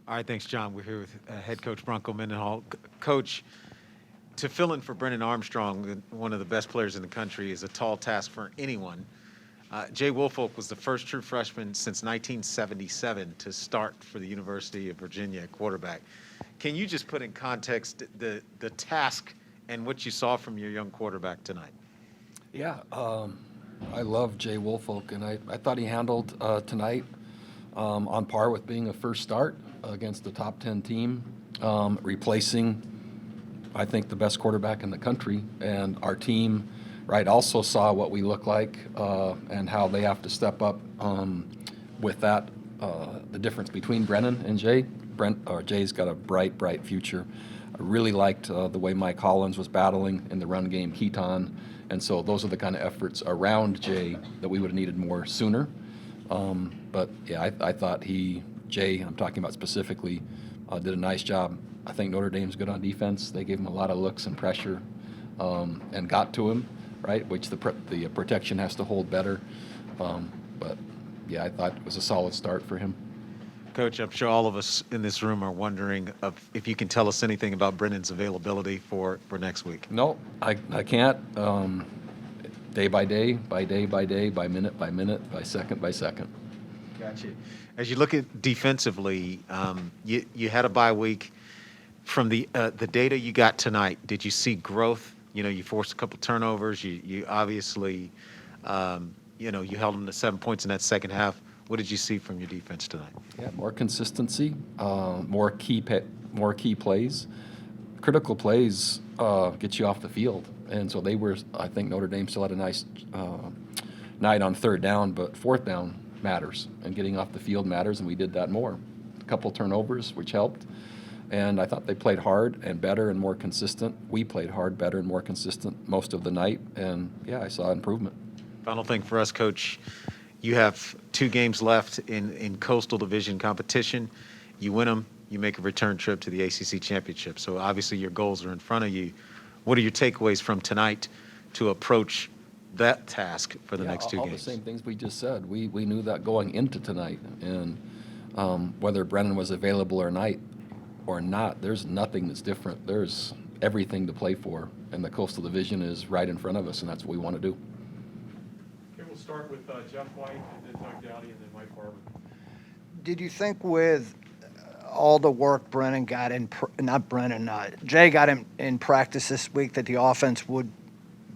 All right, thanks, John. We're here with head coach Bronco Mendenhall. Coach, to fill in for Brennan Armstrong, one of the best players in the country, is a tall task for anyone. Jay Woolfolk was the first true freshman since 1977 to start for the University of Virginia at quarterback. Can you just put in context the task and what you saw from your young quarterback tonight? Yeah, I love Jay Woolfolk, and I thought he handled tonight on par with being a first start against the top 10 team, replacing, I think, the best quarterback in the country. And our team, right, also saw what we look like and how they have to step up with that, the difference between Brennan and Jay. Jay's got a bright, bright future. I really liked the way Mike Hollins was battling in the run game, Keaton. And so those are the kind of efforts around Jay that we would have needed more sooner. But yeah, I thought Jay, I'm talking about specifically, did a nice job. I think Notre Dame's good on defense. They gave him a lot of looks and pressure and got to him, right, which the protection has to hold better. But yeah, I thought it was a solid start for him. Coach, I'm sure all of us in this room are wondering if you can tell us anything about Brennan's availability for next week. No, I can't. Day by day, by day by day, by minute, by second by second. Gotcha. As you look at defensively, you had a bye week. From the data you got tonight, did you see growth? You know, you forced a couple turnovers. You obviously, you held them to 7 points in that second half. What did you see from your defense tonight? Yeah, more consistency, more key plays. Critical plays get you off the field. And so I think Notre Dame still had a nice night on third down, but fourth down matters, and getting off the field matters, and we did that more. A couple turnovers, which helped. And I thought they played hard and better and more consistent. We played hard, better, and more consistent most of the night, and yeah, I saw improvement. Final thing for us, Coach. You have 2 games left in Coastal Division competition. You win them, you make a return trip to the ACC Championship. So obviously your goals are in front of you. What are your takeaways from tonight to approach that task for the next 2 games? All the same things we just said. We knew that going into tonight, and whether Brennan was available or not, there's nothing that's different. There's everything to play for, and the Coastal Division is right in front of us, and that's what we want to do. Okay, we'll start with Jeff White, and then Doug Dowdy, and then Mike Barber. Did you think with all the work Brennan got Jay got in practice this week that the offense would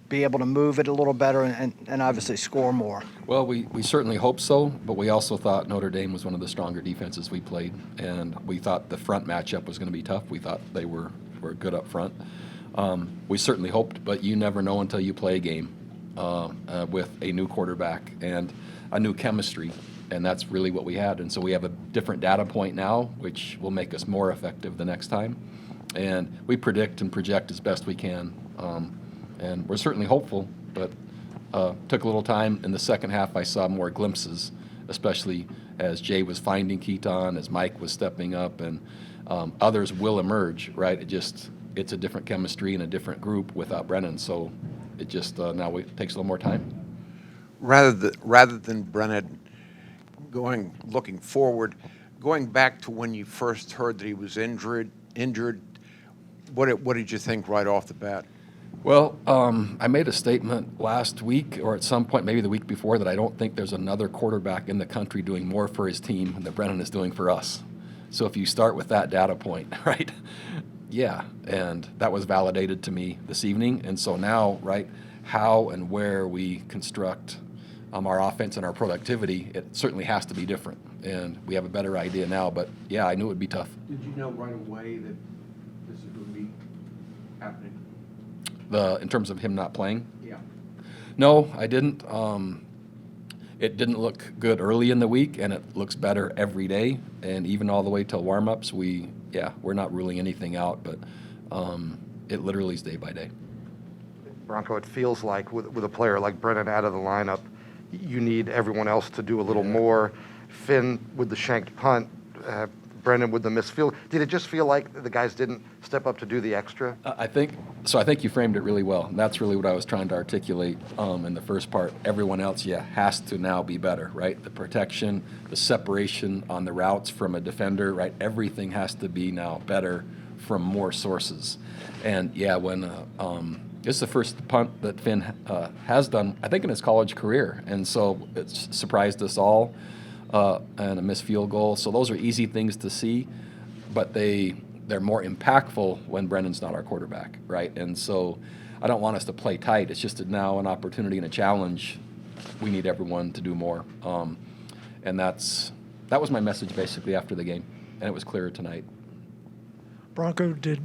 be able to move it a little better and obviously score more? Well, we certainly hope so, but we also thought Notre Dame was one of the stronger defenses we played, and we thought the front matchup was going to be tough. We thought they were good up front. We certainly hoped, but you never know until you play a game with a new quarterback and a new chemistry, and that's really what we had. And so we have a different data point now, which will make us more effective the next time. And we predict and project as best we can. And we're certainly hopeful, but took a little time. In the second half, I saw more glimpses, especially as Jay was finding Keaton, as Mike was stepping up, and others will emerge, right? It's a different chemistry and a different group without Brennan, so it just now it takes a little more time. Rather than Brennan looking forward, going back to when you first heard that he was injured, what did you think right off the bat? Well, I made a statement last week, or at some point, maybe the week before, that I don't think there's another quarterback in the country doing more for his team than Brennan is doing for us. So if you start with that data point, right? Yeah, and that was validated to me this evening. And so now, right, how and where we construct our offense and our productivity, it certainly has to be different. And we have a better idea now, but yeah, I knew it would be tough. Did you know right away that this is going to be happening? In terms of him not playing? Yeah. No, I didn't. It didn't look good early in the week, and it looks better every day. And even all the way till warm-ups, we're not ruling anything out, but it literally is day by day. Bronco, it feels like with a player like Brennan out of the lineup, you need everyone else to do a little more. Finn with the shanked punt, Brennan with the missed field. Did it just feel like the guys didn't step up to do the extra? I think you framed it really well. And that's really what I was trying to articulate in the first part. Everyone else, has to now be better, right? The protection, the separation on the routes from a defender, right? Everything has to be now better from more sources. And when this is the first punt that Finn has done, I think, in his college career, and so it's surprised us all. And a missed field goal. So those are easy things to see, but they're more impactful when Brennan's not our quarterback, right? And so I don't want us to play tight. It's just now an opportunity and a challenge. We need everyone to do more. And that was my message basically after the game, and it was clearer tonight. Bronco, did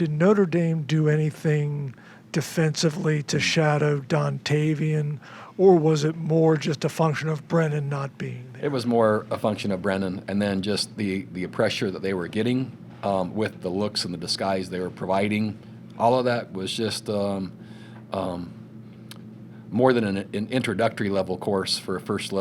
Notre Dame do anything defensively to shadow Dontavian, or was it more just a function of Brennan not being there? It was more a function of Brennan, and then just the pressure that they were getting with the looks and the disguise they were providing. All of that was just more than an introductory level course for a first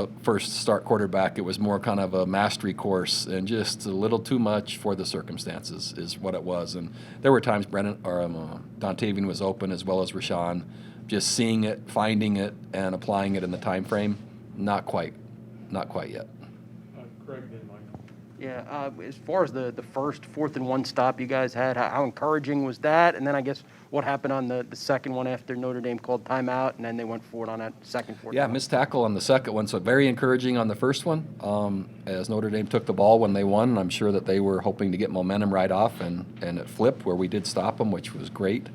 start quarterback. It was more kind of a mastery course, and just a little too much for the circumstances is what it was. And there were times Dontavian was open, as well as Rashawn. Just seeing it, finding it, and applying it in the time frame, not quite yet. Craig, then Mike. Yeah, as far as the first 4th and 1 stop you guys had, how encouraging was that? And then I guess what happened on the second one after Notre Dame called timeout, and then they went forward on that second 4th? Yeah, missed tackle on the second one, so very encouraging on the first one. As Notre Dame took the ball when they won, I'm sure that they were hoping to get momentum right off, and it flipped where we did stop them, which was great.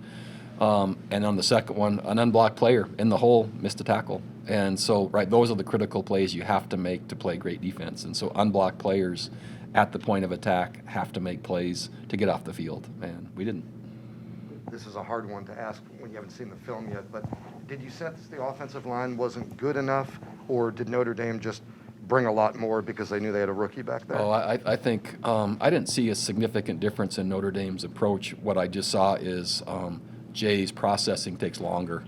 And on the second one, an unblocked player in the hole missed a tackle. And so, right, those are the critical plays you have to make to play great defense. And so unblocked players at the point of attack have to make plays to get off the field, and we didn't. This is a hard one to ask when you haven't seen the film yet, but did you sense the offensive line wasn't good enough, or did Notre Dame just bring a lot more because they knew they had a rookie back there? Oh, I think I didn't see a significant difference in Notre Dame's approach. What I just saw is Jay's processing takes longer,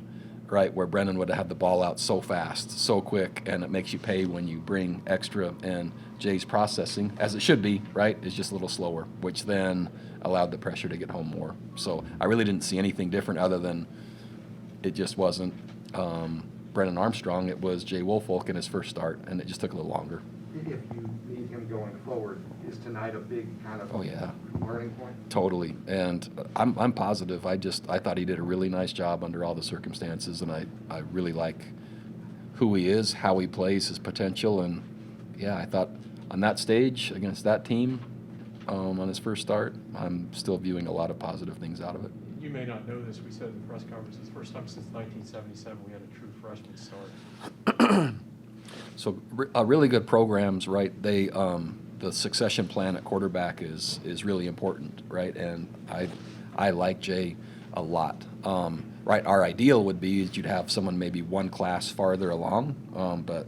right, where Brennan would have had the ball out so fast, so quick, and it makes you pay when you bring extra, and Jay's processing, as it should be, right, is just a little slower, which then allowed the pressure to get home more. So I really didn't see anything different other than it just wasn't Brennan Armstrong, it was Jay Woolfolk in his first start, and it just took a little longer. If you need him going forward, is tonight a big kind of learning point? Totally, and I'm positive. I thought he did a really nice job under all the circumstances, and I really like who he is, how he plays, his potential, and I thought on that stage against that team on his first start, I'm still viewing a lot of positive things out of it. You may not know this, we said in the press conference, it's the first time since 1977 we had a true freshman start. So really good programs, right? They the succession plan at quarterback is really important, right? And I like Jay a lot. Right, our ideal would be is you'd have someone maybe one class farther along, but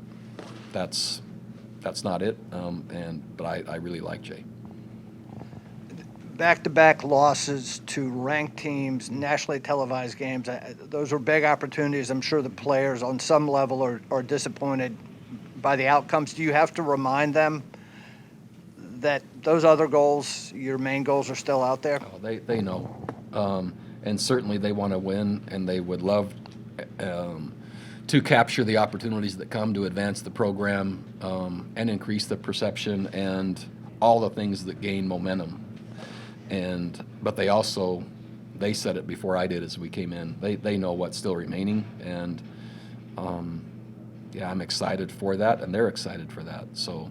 that's not it. But I really like Jay. Back-to-back losses to ranked teams, nationally televised games, those are big opportunities. I'm sure the players on some level are disappointed by the outcomes. Do you have to remind them that those other goals, your main goals, are still out there? Oh, they know. And certainly they want to win, and they would love to capture the opportunities that come to advance the program and increase the perception and all the things that gain momentum. But they said it before I did as we came in. They know what's still remaining, and I'm excited for that, and they're excited for that. So,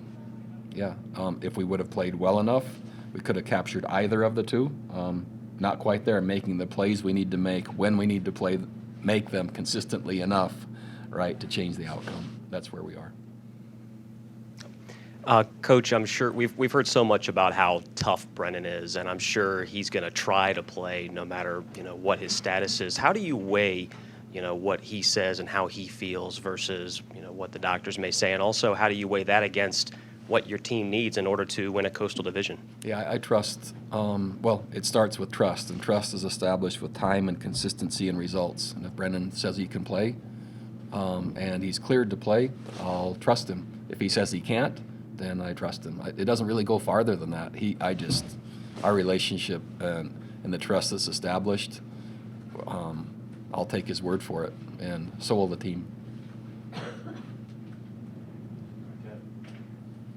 if we would have played well enough, we could have captured either of the two. Not quite there, making the plays we need to make when we need to make them consistently enough, right, to change the outcome. That's where we are. Coach, I'm sure we've heard so much about how tough Brennan is, and I'm sure he's going to try to play no matter what his status is. How do you weigh what he says and how he feels versus what the doctors may say, and also how do you weigh that against what your team needs in order to win a Coastal Division? Yeah, I trust. It starts with trust, and trust is established with time and consistency and results. And if Brennan says he can play, and he's cleared to play, I'll trust him. If he says he can't, and I trust him. It doesn't really go farther than that. Our relationship and the trust that's established, I'll take his word for it, and so will the team.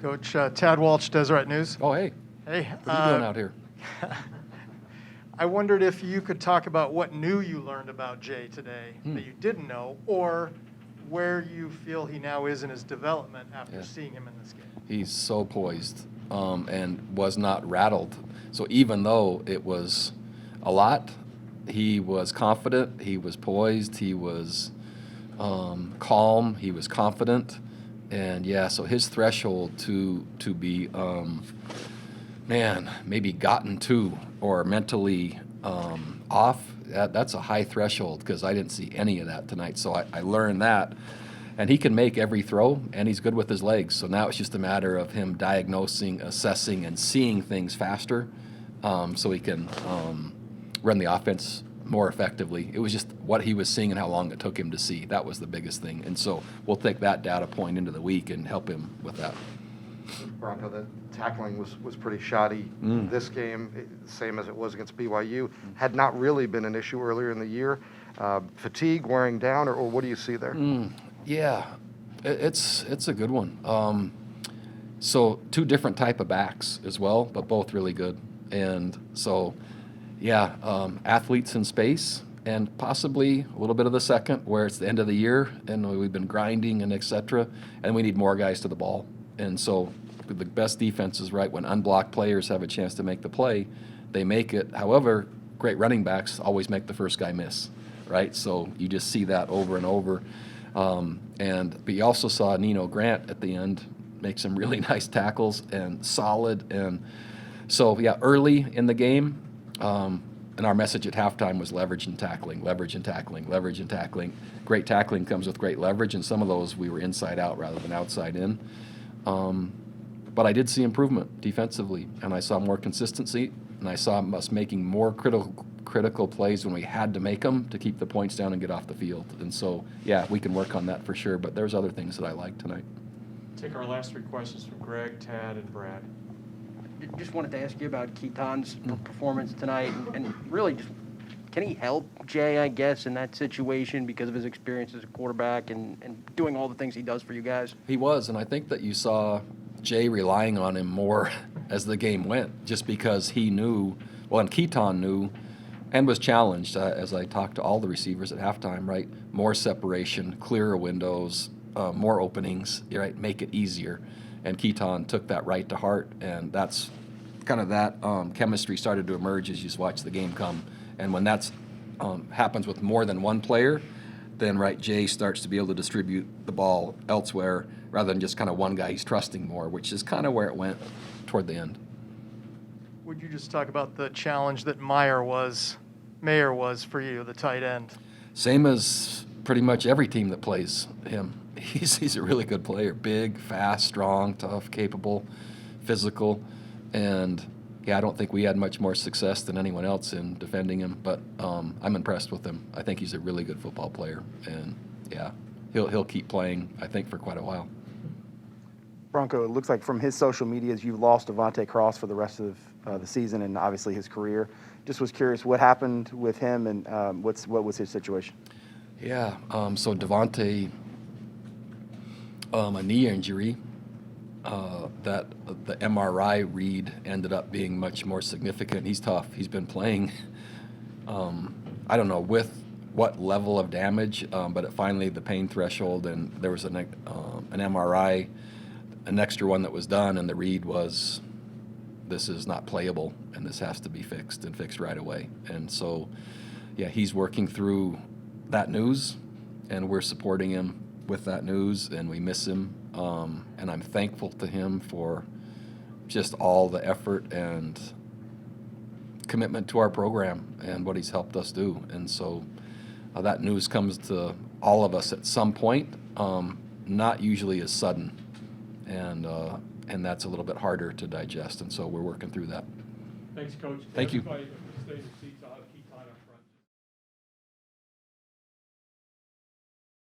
Coach, Tad Walsh, Deseret News. Oh, hey. Hey. What are you doing out here? I wondered if you could talk about what new you learned about Jay today that you didn't know, or where you feel he now is in his development after seeing him in this game. He's so poised and was not rattled. So even though it was a lot, he was confident, he was poised, he was calm, he was confident. And so his threshold to be, maybe gotten to or mentally off, that's a high threshold, because I didn't see any of that tonight. So I learned that. And he can make every throw, and he's good with his legs. So now it's just a matter of him diagnosing, assessing, and seeing things faster, so he can run the offense more effectively. It was just what he was seeing and how long it took him to see. That was the biggest thing. And so we'll take that data point into the week and help him with that. Bronco, the tackling was pretty shoddy. This game, same as it was against BYU, had not really been an issue earlier in the year. Fatigue, wearing down, or what do you see there? Yeah, it's a good one. So 2 different type of backs as well, but both really good. And so, athletes in space, and possibly a little bit of the second, where it's the end of the year and we've been grinding and et cetera, and we need more guys to the ball. And so the best defense is right when unblocked players have a chance to make the play, they make it. However, great running backs always make the first guy miss, right? So you just see that over and over. But you also saw Nino Grant at the end make some really nice tackles and solid. And so, early in the game, and our message at halftime was leverage and tackling, leverage and tackling, leverage and tackling. Great tackling comes with great leverage, and some of those we were inside out rather than outside in. But I did see improvement defensively, and I saw more consistency, and I saw us making more critical plays when we had to make them to keep the points down and get off the field. And so, we can work on that for sure, but there's other things that I liked tonight. Take our last 3 questions from Greg, Tad, and Brad. Just wanted to ask you about Keaton's performance tonight, and really just, can he help Jay, I guess, in that situation because of his experience as a quarterback and doing all the things he does for you guys? He was, and I think that you saw Jay relying on him more as the game went, just because he knew, and Keaton knew, and was challenged, as I talked to all the receivers at halftime, right? More separation, clearer windows, more openings, right? Make it easier. And Keaton took that right to heart, and that's kind of that chemistry started to emerge as you just watch the game come. And when that's happens with more than one player, then Jay starts to be able to distribute the ball elsewhere rather than just kind of one guy he's trusting more, which is kind of where it went toward the end. Would you just talk about the challenge that Mayer was for you, the tight end? Same as pretty much every team that plays him. He's a really good player. Big, fast, strong, tough, capable, physical. And, I don't think we had much more success than anyone else in defending him. But I'm impressed with him. I think he's a really good football player. And, he'll keep playing, I think, for quite a while. Bronco, it looks like from his social medias you've lost Devontae Cross for the rest of the season and obviously his career. Just was curious what happened with him and what was his situation? So Devontae, a knee injury that the MRI read ended up being much more significant. He's tough. He's been playing, I don't know with what level of damage, but it finally the pain threshold, and there was an MRI, an extra one that was done, and the read was, this is not playable, and this has to be fixed and fixed right away. And so, he's working through that news, and we're supporting him with that news, and we miss him. And I'm thankful to him for just all the effort and commitment to our program and what he's helped us do. And so that news comes to all of us at some point, not usually as sudden. And that's a little bit harder to digest, and so we're working through that. Thanks, Coach. Thank you. Everybody, stay in your seats.